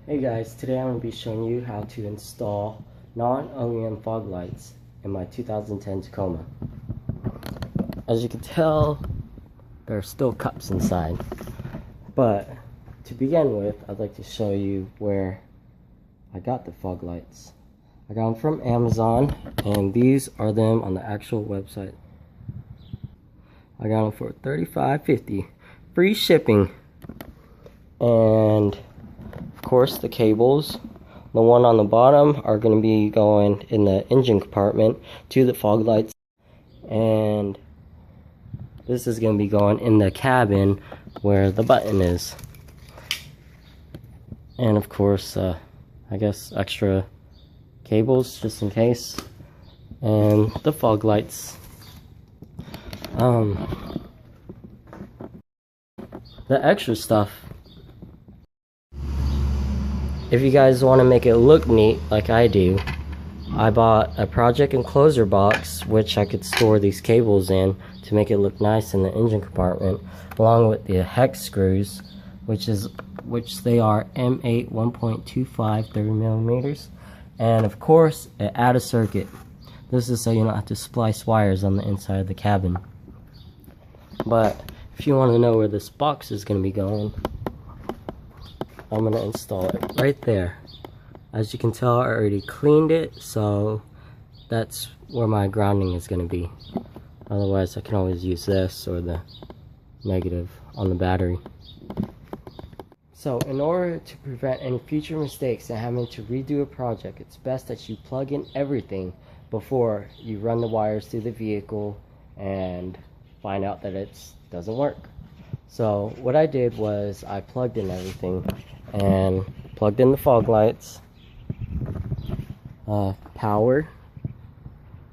Hey guys, today I'm going to be showing you how to install non-OEM fog lights in my 2010 Tacoma. As you can tell, there are still cups inside. But to begin with, I'd like to show you where I got the fog lights. I got them from Amazon, and these are them on the actual website. I got them for $35.50, free shipping. And of course, the cables, the one on the bottom, are going to be going in the engine compartment to the fog lights, and this is going to be going in the cabin where the button is. And of course, I guess extra cables just in case, and the fog lights. The extra stuff, if you guys want to make it look neat like I do, I bought a project enclosure box which I could store these cables in to make it look nice in the engine compartment, along with the hex screws, which they are M8 1.25 30 millimeters, and of course an add a circuit. This is so you don't have to splice wires on the inside of the cabin. But if you want to know where this box is going to be going, I'm going to install it right there. As you can tell, I already cleaned it, so that's where my grounding is going to be. Otherwise, I can always use this or the negative on the battery. So in order to prevent any future mistakes and having to redo a project, it's best that you plug in everything before you run the wires through the vehicle and find out that it doesn't work. So what I did was I plugged in everything and plugged in the fog lights, power,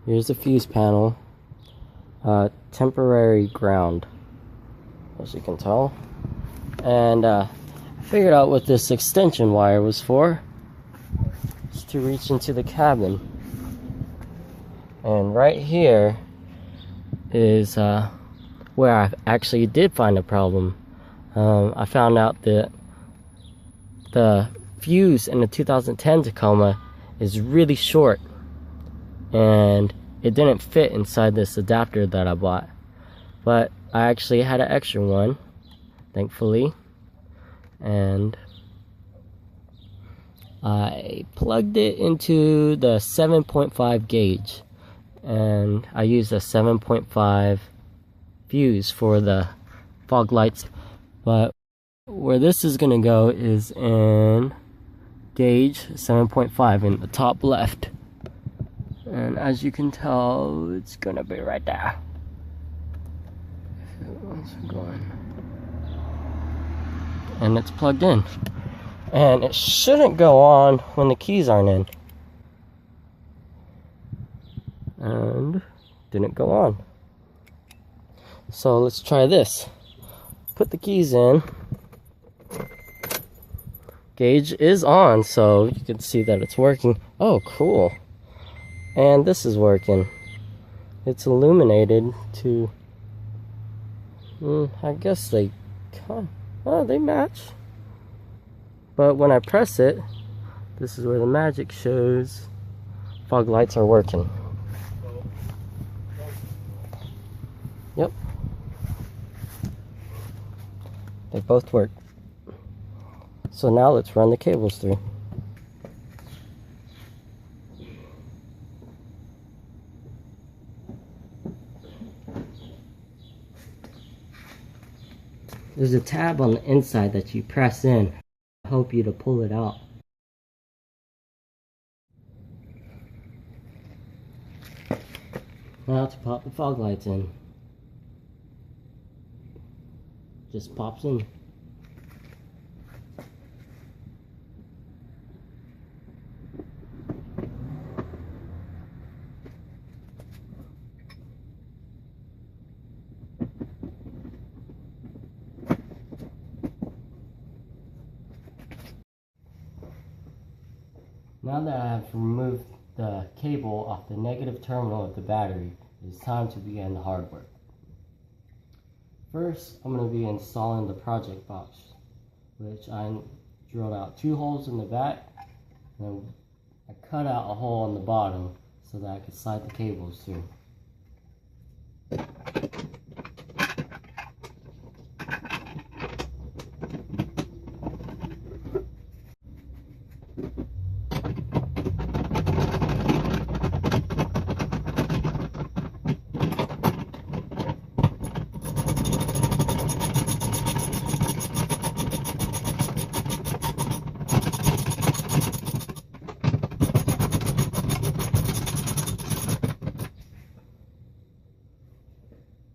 here's the fuse panel, temporary ground, as you can tell, and I figured out what this extension wire was for. It's to reach into the cabin. And right here is where I actually did find a problem. I found out that the fuse in the 2010 Tacoma is really short, and it didn't fit inside this adapter that I bought. But I actually had an extra one, thankfully, and I plugged it into the 7.5 gauge, and I used a 7.5 fuse for the fog lights. But where this is going to go is in gauge 7.5 in the top left, and as you can tell, it's going to be right there. And it's plugged in, and it shouldn't go on when the keys aren't in, and didn't go on. So let's try this. Put the keys in. Gauge is on, so you can see that it's working. Oh, cool. And this is working. It's illuminated to, I guess they match. But when I press it, this is where the magic shows. Fog lights are working. Yep. They both work. So now let's run the cables through. There's a tab on the inside that you press in. I help you to pull it out. Now to pop the fog lights in. Just pops in. Now that I have removed the cable off the negative terminal of the battery, it is time to begin the hard work. First, I'm going to be installing the project box, which I drilled out 2 holes in the back, and then I cut out a hole on the bottom so that I could slide the cables through.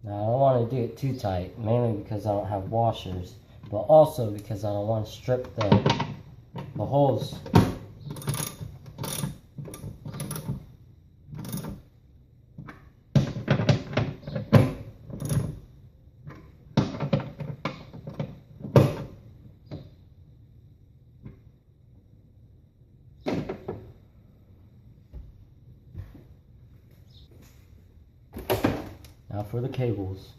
Now I don't want to do it too tight, mainly because I don't have washers, but also because I don't want to strip the holes. Now for the cables.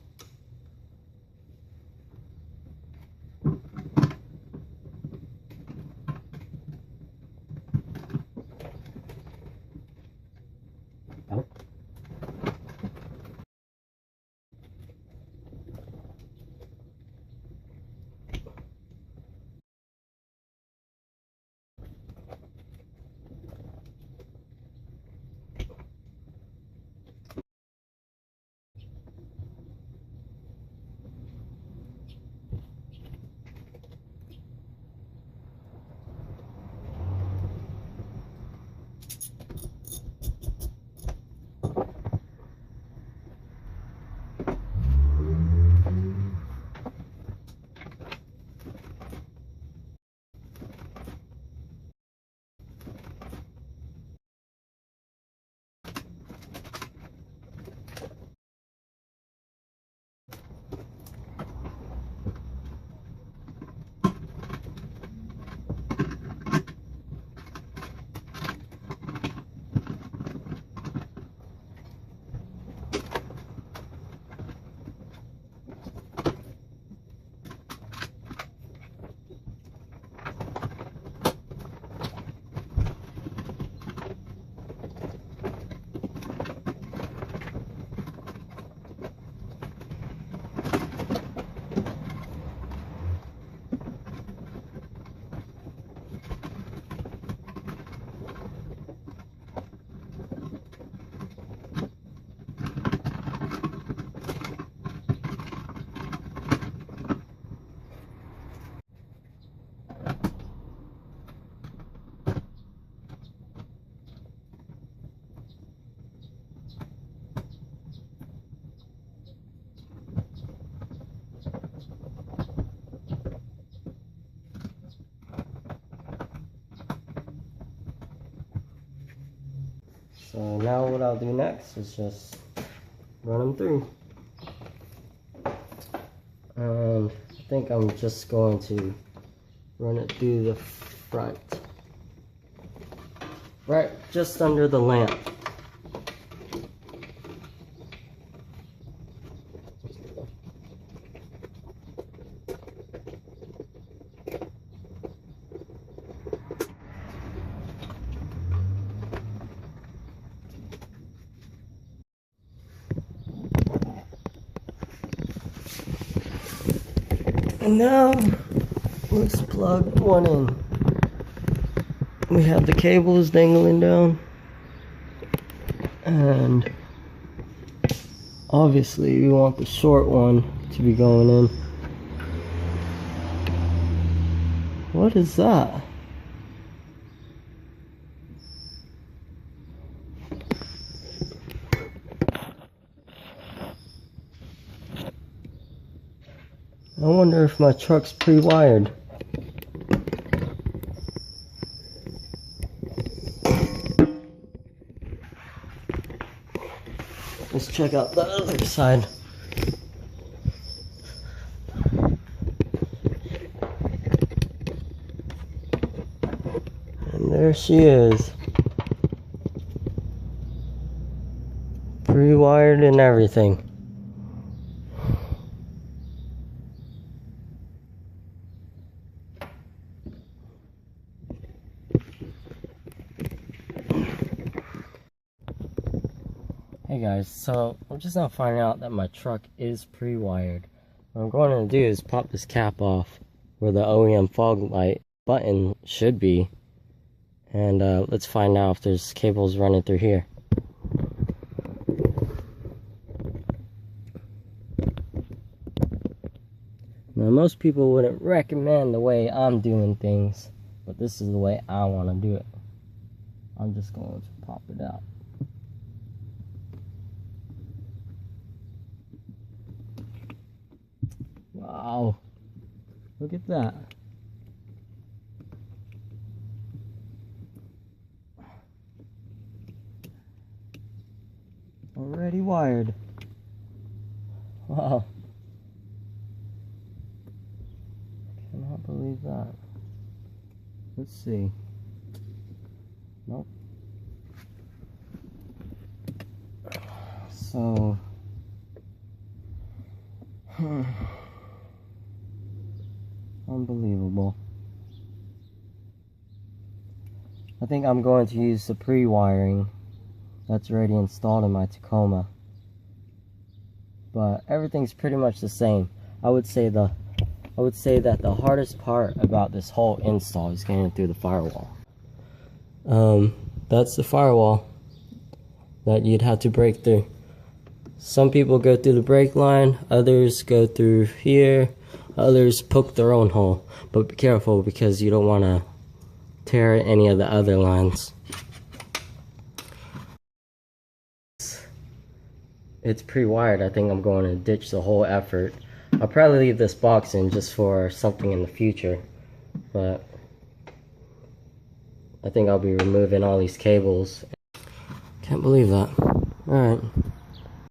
So now what I'll do next is just run them through. And I think I'm just going to run it through the front. Right just under the lamp. And now, let's plug one in. We have the cables dangling down. And obviously we want the short one to be going in. What is that? I wonder if my truck's pre-wired. Let's check out the other side. And there she is. Pre-wired and everything. Hey guys, so I'm just now finding out that my truck is pre-wired. What I'm going to do is pop this cap off where the OEM fog light button should be, and let's find out if there's cables running through here. Now most people wouldn't recommend the way I'm doing things, but this is the way I want to do it. I'm just going to pop it out. Wow, look at that. Already wired. Wow. Cannot believe that. Let's see. Nope. So, unbelievable. I think I'm going to use the pre-wiring that's already installed in my Tacoma, but everything's pretty much the same. I would say that the hardest part about this whole install is getting through the firewall. That's the firewall that you'd have to break through. Some people go through the brake line, others go through here, others poke their own hole. But be careful, because you don't want to tear any of the other lines. It's pre-wired. I think I'm going to ditch the whole effort. I'll probably leave this box in just for something in the future, but I think I'll be removing all these cables. Can't believe that. Alright.